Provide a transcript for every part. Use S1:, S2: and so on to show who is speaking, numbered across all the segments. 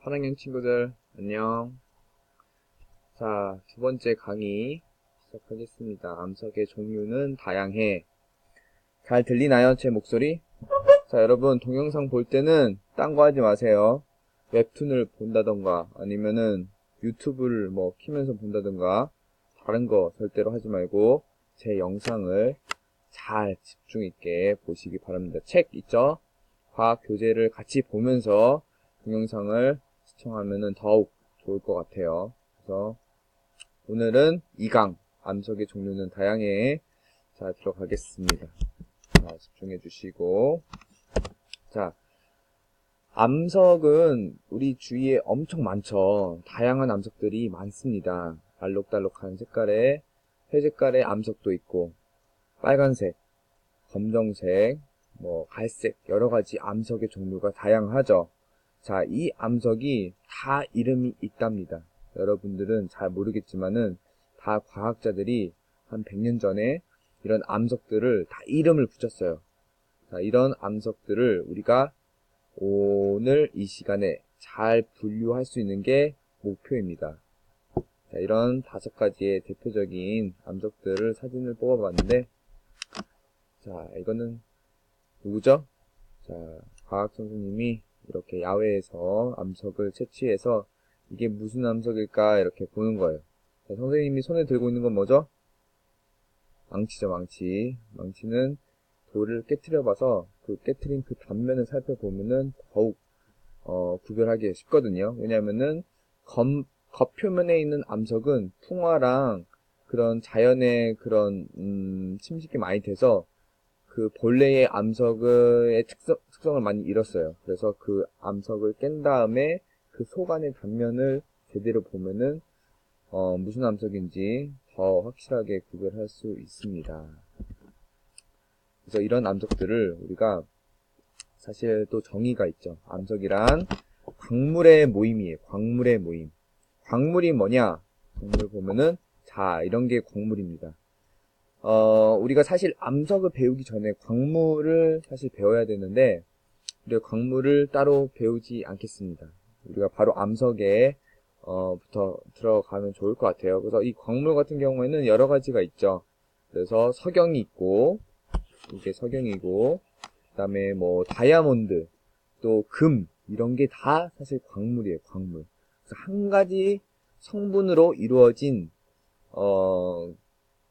S1: 8학년 친구들, 안녕. 자, 두 번째 강의 시작하겠습니다. 암석의 종류는 다양해. 잘 들리나요? 제 목소리? 자, 여러분, 동영상 볼 때는 딴 거 하지 마세요. 웹툰을 본다던가, 아니면은 유튜브를 키면서 본다던가, 다른 거 절대로 하지 말고, 제 영상을 잘 집중 있게 보시기 바랍니다. 책 있죠? 과학 교재를 같이 보면서 동영상을 시청하면은 더욱 좋을 것 같아요. 그래서 오늘은 2강 암석의 종류는 다양해. 자, 들어가겠습니다. 자, 집중해 주시고. 자, 암석은 우리 주위에 엄청 많죠. 다양한 암석들이 많습니다. 알록달록한 색깔의 회색깔의 암석도 있고, 빨간색, 검정색, 갈색, 여러 가지 암석의 종류가 다양하죠. 자, 이 암석이 다 이름이 있답니다. 여러분들은 잘 모르겠지만은 다 과학자들이 한 100년 전에 이런 암석들을 다 이름을 붙였어요. 자, 이런 암석들을 우리가 오늘 이 시간에 잘 분류할 수 있는 게 목표입니다. 자, 이런 5가지의 대표적인 암석들을 사진을 뽑아봤는데, 자, 이거는 누구죠? 자, 과학 선생님이 이렇게 야외에서 암석을 채취해서 이게 무슨 암석일까 이렇게 보는 거예요. 자, 선생님이 손에 들고 있는 건 뭐죠? 망치죠, 망치. 망치는 돌을 깨트려 봐서 그 깨트린 그 단면을 살펴보면은 더욱 구별하기 쉽거든요. 왜냐면은 겉표면에 있는 암석은 풍화랑 그런 자연의 그런 침식이 많이 돼서 그 본래의 암석의 특성을 많이 잃었어요. 그래서 그 암석을 깬 다음에 그 속 안의 단면을 제대로 보면은 무슨 암석인지 더 확실하게 구별할 수 있습니다. 그래서 이런 암석들을 우리가 사실 또 정의가 있죠. 암석이란 광물의 모임이에요. 광물의 모임. 광물이 뭐냐? 광물 보면은 자, 이런 게 광물입니다. 우리가 사실 암석을 배우기 전에 광물을 사실 배워야 되는데, 우리가 광물을 따로 배우지 않겠습니다. 우리가 바로 암석에, 부터 들어가면 좋을 것 같아요. 그래서 이 광물 같은 경우에는 여러 가지가 있죠. 그래서 석영이 있고, 이게 석영이고, 그 다음에 다이아몬드, 또 금, 이런 게 다 사실 광물이에요, 광물. 그래서 한 가지 성분으로 이루어진,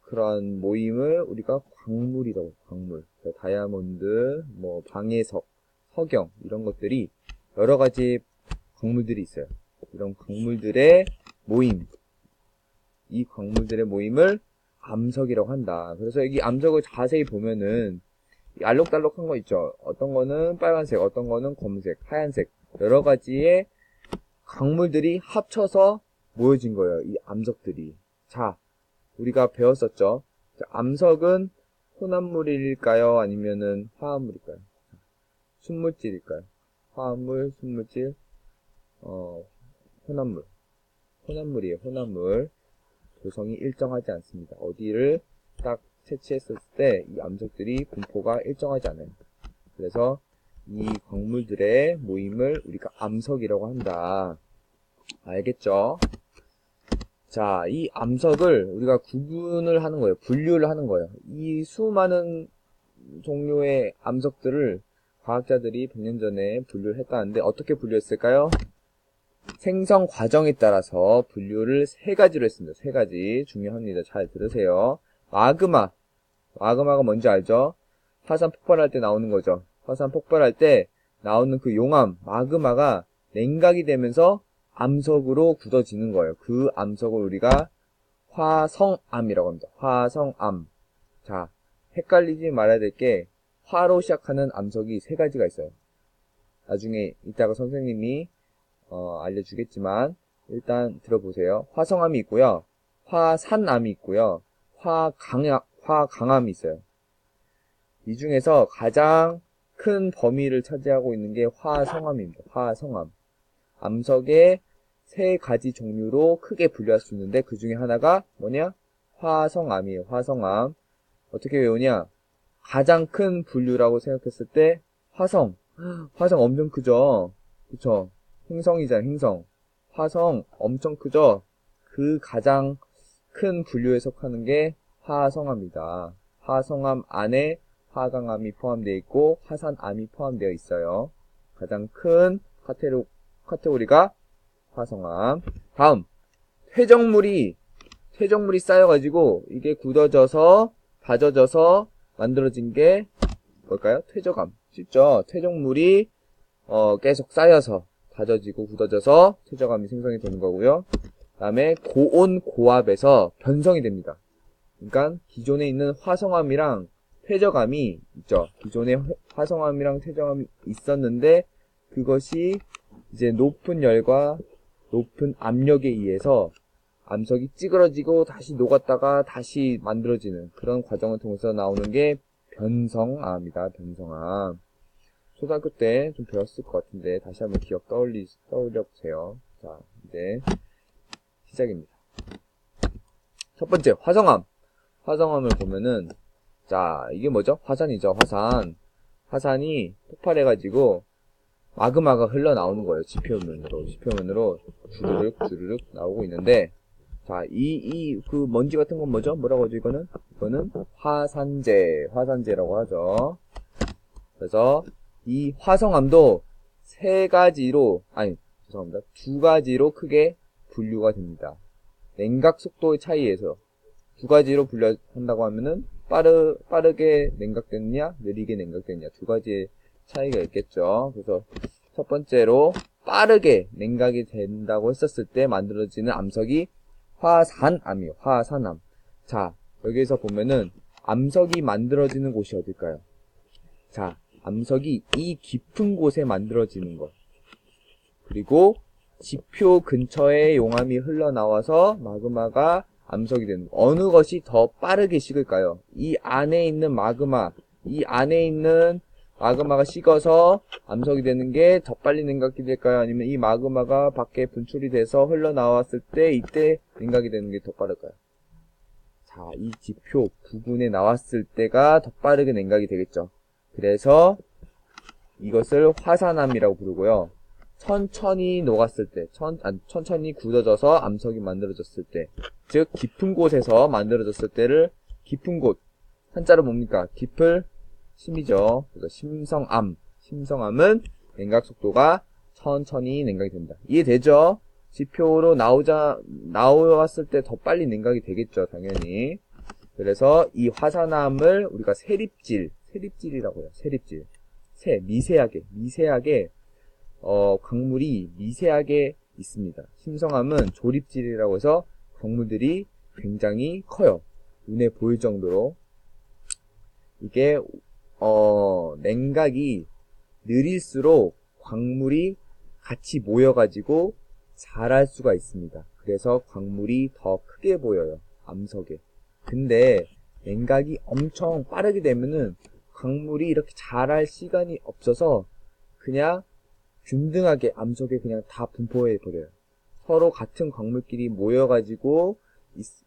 S1: 그런 모임을 우리가 광물이라고, 광물. 다이아몬드, 방해석, 석영, 이런 것들이 여러 가지 광물들이 있어요. 이런 광물들의 모임, 이 광물들의 모임을 암석이라고 한다. 그래서 여기 암석을 자세히 보면은 알록달록한 거 있죠. 어떤 거는 빨간색, 어떤 거는 검은색, 하얀색, 여러 가지의 광물들이 합쳐서 모여진 거예요. 이 암석들이. 자, 우리가 배웠었죠. 자, 암석은 혼합물일까요? 아니면은 화합물일까요? 순물질일까요? 화합물, 순물질, 혼합물. 혼합물이에요, 혼합물. 조성이 일정하지 않습니다. 어디를 딱 채취했을 때 이 암석들이 분포가 일정하지 않아요. 그래서 이 광물들의 모임을 우리가 암석이라고 한다. 알겠죠? 자, 이 암석을 우리가 구분을 하는 거예요. 분류를 하는 거예요. 이 수많은 종류의 암석들을 과학자들이 100년 전에 분류를 했다는데 어떻게 분류했을까요? 생성 과정에 따라서 분류를 3가지로 했습니다. 3가지 중요합니다. 잘 들으세요. 마그마. 마그마가 뭔지 알죠? 화산 폭발할 때 나오는 거죠. 화산 폭발할 때 나오는 그 용암, 마그마가 냉각이 되면서 암석으로 굳어지는 거예요. 그 암석을 우리가 화성암이라고 합니다. 화성암. 자, 헷갈리지 말아야 될 게 화로 시작하는 암석이 3가지가 있어요. 나중에 이따가 선생님이 알려주겠지만 일단 들어보세요. 화성암이 있고요. 화산암이 있고요. 화강암이 있어요. 이 중에서 가장 큰 범위를 차지하고 있는 게 화성암입니다. 화성암. 암석의 3가지 종류로 크게 분류할 수 있는데 그 중에 하나가 뭐냐? 화성암이에요. 화성암. 어떻게 외우냐? 가장 큰 분류라고 생각했을 때 화성. 화성 엄청 크죠? 그쵸? 행성이잖아요, 행성. 화성 엄청 크죠? 그 가장 큰 분류에 속하는 게 화성암이다. 화성암 안에 화강암이 포함되어 있고 화산암이 포함되어 있어요. 가장 큰 카테고리가 화성암. 다음, 퇴적물이 쌓여가지고 이게 굳어져서 다져져서 만들어진 게 뭘까요? 퇴적암. 쉽죠? 퇴적물이 계속 쌓여서 다져지고 굳어져서 퇴적암이 생성이 되는 거고요. 그 다음에 고온 고압에서 변성이 됩니다. 그러니까 기존에 있는 화성암이랑 퇴적암이 있죠. 기존에 화성암이랑 퇴적암이 있었는데 그것이 이제 높은 열과 높은 압력에 의해서 암석이 찌그러지고 다시 녹았다가 다시 만들어지는 그런 과정을 통해서 나오는 게 변성암이다. 변성암. 초등학교 때 좀 배웠을 것 같은데 다시 한번 떠올려 보세요. 자, 이제 시작입니다. 첫 번째, 화성암. 화성암을 보면은, 자, 이게 뭐죠? 화산이죠, 화산. 화산이 폭발해가지고, 마그마가 흘러나오는 거예요, 지표면으로. 지표면으로 주르륵 나오고 있는데, 자, 그 먼지 같은 건 뭐죠? 뭐라고 하죠, 이거는? 이거는 화산재라고 하죠. 그래서, 이 화성암도 두 가지로 크게 분류가 됩니다. 냉각 속도의 차이에서 두 가지로 분류한다고 하면은 빠르게 냉각되느냐, 느리게 냉각되느냐 두 가지의 차이가 있겠죠. 그래서 첫 번째로 빠르게 냉각이 된다고 했었을 때 만들어지는 암석이 화산암이에요. 화산암. 자, 여기에서 보면은 암석이 만들어지는 곳이 어딜까요? 자, 암석이 이 깊은 곳에 만들어지는 것. 그리고 지표 근처에 용암이 흘러나와서 마그마가 암석이 되는 것. 어느 것이 더 빠르게 식을까요? 이 안에 있는 마그마가 식어서 암석이 되는 게 더 빨리 냉각이 될까요? 아니면 이 마그마가 밖에 분출이 돼서 흘러나왔을 때 이때 냉각이 되는 게 더 빠를까요? 자, 이 지표 부근에 나왔을 때가 더 빠르게 냉각이 되겠죠. 그래서 이것을 화산암이라고 부르고요. 천천히 녹았을 때, 천천히 굳어져서 암석이 만들어졌을 때, 즉 깊은 곳에서 만들어졌을 때를 깊은 곳, 한자로 뭡니까? 깊을 심이죠. 그래서 심성암은 냉각 속도가 천천히 냉각이 된다. 이해되죠? 지표로 나왔을 때 더 빨리 냉각이 되겠죠, 당연히. 그래서 이 화산암을 우리가 세립질이라고 해요. 세립질. 미세하게 광물이 미세하게 있습니다. 심성암은 조립질이라고 해서 광물들이 굉장히 커요. 눈에 보일 정도로. 이게 냉각이 느릴수록 광물이 같이 모여가지고 자랄 수가 있습니다. 그래서 광물이 더 크게 보여요. 암석에. 근데 냉각이 엄청 빠르게 되면은 광물이 이렇게 자랄 시간이 없어서 그냥 균등하게 암석에 그냥 다 분포해 버려요. 서로 같은 광물끼리 모여가지고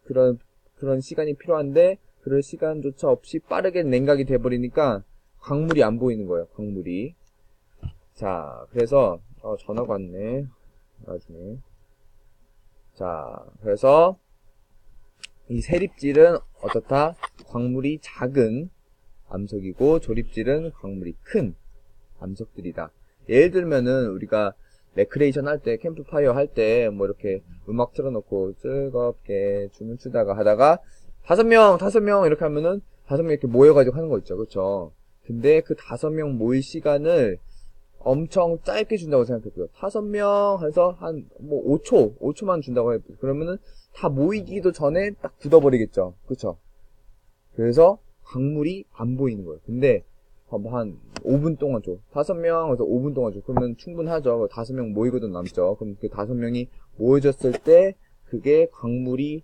S1: 그런 시간이 필요한데 그럴 시간조차 없이 빠르게 냉각이 돼버리니까 광물이 안 보이는 거예요. 광물이. 자, 그래서 전화가 왔네. 나중에. 자, 그래서 이 세립질은 어떻다? 광물이 작은 암석이고 조립질은 광물이 큰 암석들이다. 예를 들면은 우리가 레크레이션 할 때, 캠프파이어 할 때 뭐 이렇게 음악 틀어놓고 즐겁게 춤을 추다가 하다가 5명 이렇게 하면은 5명 이렇게 모여가지고 하는 거 있죠. 그렇죠? 근데 그 5명 모일 시간을 엄청 짧게 준다고 생각했고요. 5명 해서 한 뭐 5초만 준다고 해요. 그러면은 다 모이기도 전에 딱 굳어버리겠죠. 그렇죠? 그래서 광물이 안 보이는 거예요. 근데 한 5분 동안 줘. 5명 해서 5분 동안 줘. 그러면 충분하죠. 5명 모이거든 남죠. 그럼 그 5명이 모여졌을 때 그게 광물이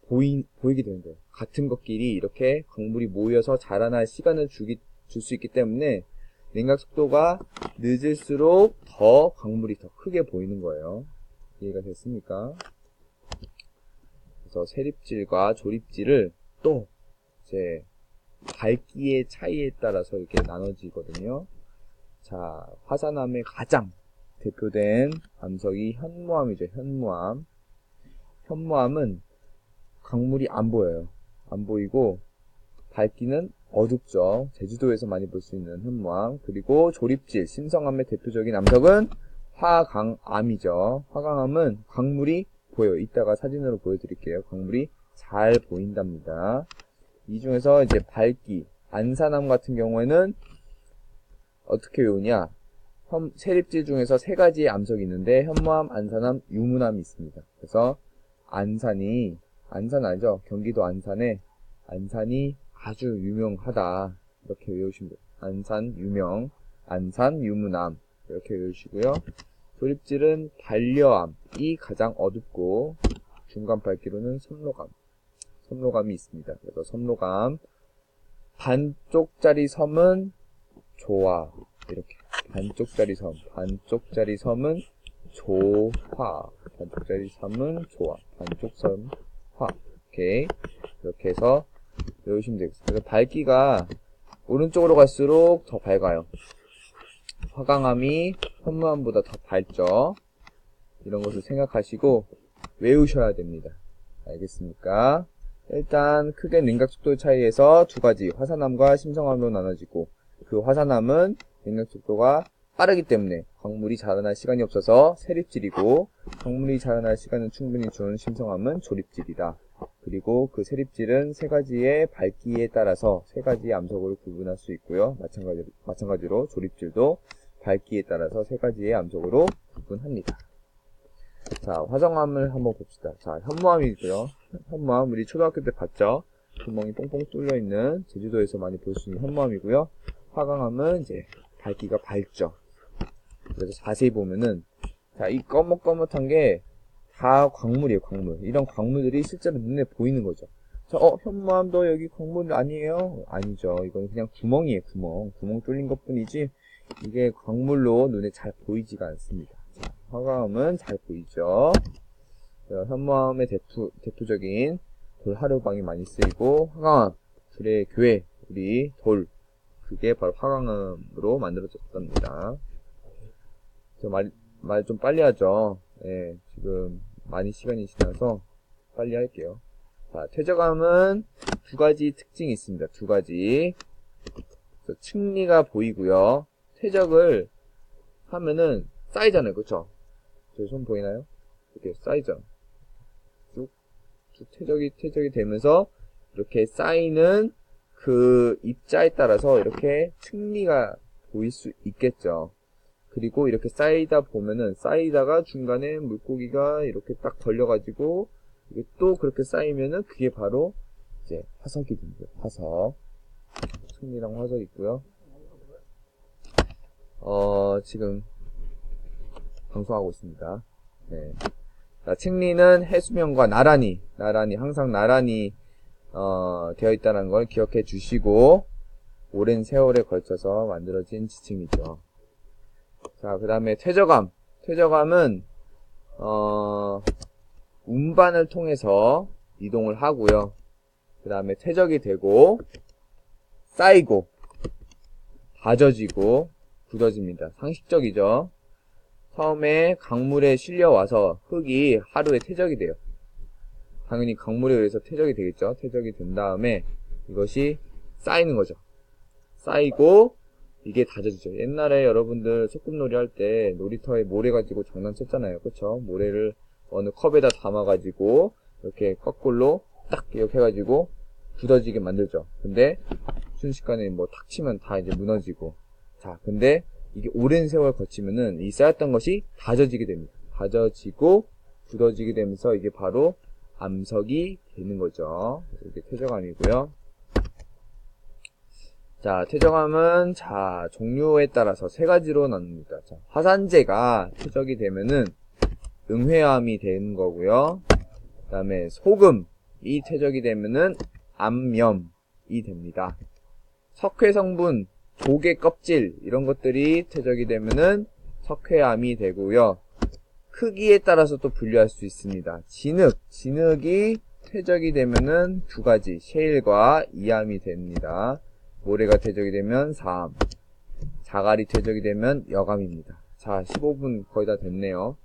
S1: 보이게 되는 거예요. 같은 것끼리 이렇게 광물이 모여서 자라날 시간을 줄 수 있기 때문에 냉각 속도가 늦을수록 더 광물이 더 크게 보이는 거예요. 이해가 됐습니까? 그래서 세립질과 조립질을 또 이제 밝기의 차이에 따라서 이렇게 나눠지거든요. 자, 화산암의 가장 대표된 암석이 현무암이죠. 현무암. 현무암은 광물이 안 보여요. 안 보이고 밝기는 어둡죠. 제주도에서 많이 볼 수 있는 현무암. 그리고 조립질, 신성암의 대표적인 암석은 화강암이죠. 화강암은 광물이 보여요. 이따가 사진으로 보여드릴게요. 광물이 잘 보인답니다. 이 중에서 이제 밝기, 안산암 같은 경우에는 어떻게 외우냐? 세립질 중에서 세 가지의 암석이 있는데 현무암, 안산암, 유문암이 있습니다. 그래서 안산 알죠? 경기도 안산에 안산이 아주 유명하다. 이렇게 외우시면 돼요. 안산 유명, 안산 유문암 이렇게 외우시고요. 조립질은 반려암이 가장 어둡고 중간 밝기로는 섬로감이 있습니다. 그래서 섬로감 반쪽짜리 섬은 조화 이렇게 반쪽짜리 섬은 조화 반쪽짜리 섬은 조화 반쪽 섬 화 오케이 이렇게 해서 외우시면 되겠습니다. 그래서 밝기가 오른쪽으로 갈수록 더 밝아요. 화강암이 현무암보다 더 밝죠. 이런 것을 생각하시고 외우셔야 됩니다. 알겠습니까? 일단 크게 냉각속도 차이에서 두 가지 화산암과 심성암으로 나눠지고 그 화산암은 냉각속도가 빠르기 때문에 광물이 자라날 시간이 없어서 세립질이고 광물이 자라날 시간은 충분히 준 심성암은 조립질이다. 그리고 그 세립질은 세 가지의 밝기에 따라서 세 가지의 암석으로 구분할 수 있고요. 마찬가지로 조립질도 밝기에 따라서 세 가지의 암석으로 구분합니다. 자, 화성암을 한번 봅시다. 자, 현무암이고요. 현무암 우리 초등학교 때 봤죠? 구멍이 뽕뽕 뚫려 있는 제주도에서 많이 볼 수 있는 현무암이고요. 화강암은 이제 밝기가 밝죠. 그래서 자세히 보면은 자, 이 꺼뭇꺼뭇한 게 다 광물이에요, 광물. 이런 광물들이 실제로 눈에 보이는 거죠. 자, 현무암도 여기 광물 아니에요? 아니죠. 이건 그냥 구멍이에요, 구멍 뚫린 것 뿐이지 이게 광물로 눈에 잘 보이지가 않습니다. 자, 화강암은 잘 보이죠. 현무암의 대표적인 돌 하루방이 많이 쓰이고 화강암, 불의 교회, 우리 돌 그게 바로 화강암으로 만들어졌답니다. 말 좀 빨리 하죠. 예, 지금 많이 시간이 지나서 빨리 할게요. 자, 퇴적암은 두 가지 특징이 있습니다. 두 가지. 층리가 보이고요. 퇴적을 하면은 쌓이잖아요. 그쵸? 제 손 보이나요? 이렇게 쌓이죠. 쭉 퇴적이 되면서 이렇게 쌓이는 그 입자에 따라서 이렇게 층리가 보일 수 있겠죠. 그리고 이렇게 쌓이다가 중간에 물고기가 이렇게 딱 걸려가지고 이게 또 그렇게 쌓이면은 그게 바로 이제 화석이 됩니다. 화석. 층리랑 화석이 있고요. 지금 방송하고 있습니다. 네. 자, 층리는 해수면과 나란히 항상 나란히 되어 있다는 걸 기억해 주시고 오랜 세월에 걸쳐서 만들어진 지층이죠. 자, 그 다음에 퇴적암은 운반을 통해서 이동을 하고요. 그 다음에 퇴적이 되고 쌓이고 다져지고 굳어집니다. 상식적이죠. 처음에 강물에 실려와서 흙이 하루에 퇴적이 돼요. 당연히 강물에 의해서 퇴적이 되겠죠. 퇴적이 된 다음에 이것이 쌓이는 거죠. 쌓이고 이게 다져지죠. 옛날에 여러분들 소꿉놀이 할 때 놀이터에 모래 가지고 장난쳤잖아요. 그쵸? 모래를 어느 컵에다 담아가지고 이렇게 거꾸로 딱 이렇게 해가지고 굳어지게 만들죠. 근데 순식간에 뭐 탁 치면 다 이제 무너지고. 자, 근데 이게 오랜 세월 거치면은 이 쌓였던 것이 다져지게 됩니다. 다져지고 굳어지게 되면서 이게 바로 암석이 되는 거죠. 그래서 이게 퇴적암이고요. 자, 퇴적암은 종류에 따라서 세 가지로 나눕니다. 자, 화산재가 퇴적이 되면은 응회암이 되는 거고요. 그 다음에 소금이 퇴적이 되면은 암염이 됩니다. 석회 성분, 조개 껍질 이런 것들이 퇴적이 되면은 석회암이 되고요. 크기에 따라서 또 분류할 수 있습니다. 진흙이 퇴적이 되면은 두 가지, 셰일과 이암이 됩니다. 모래가 퇴적이 되면 사암, 자갈이 퇴적이 되면 여감입니다. 자, 15분 거의 다 됐네요.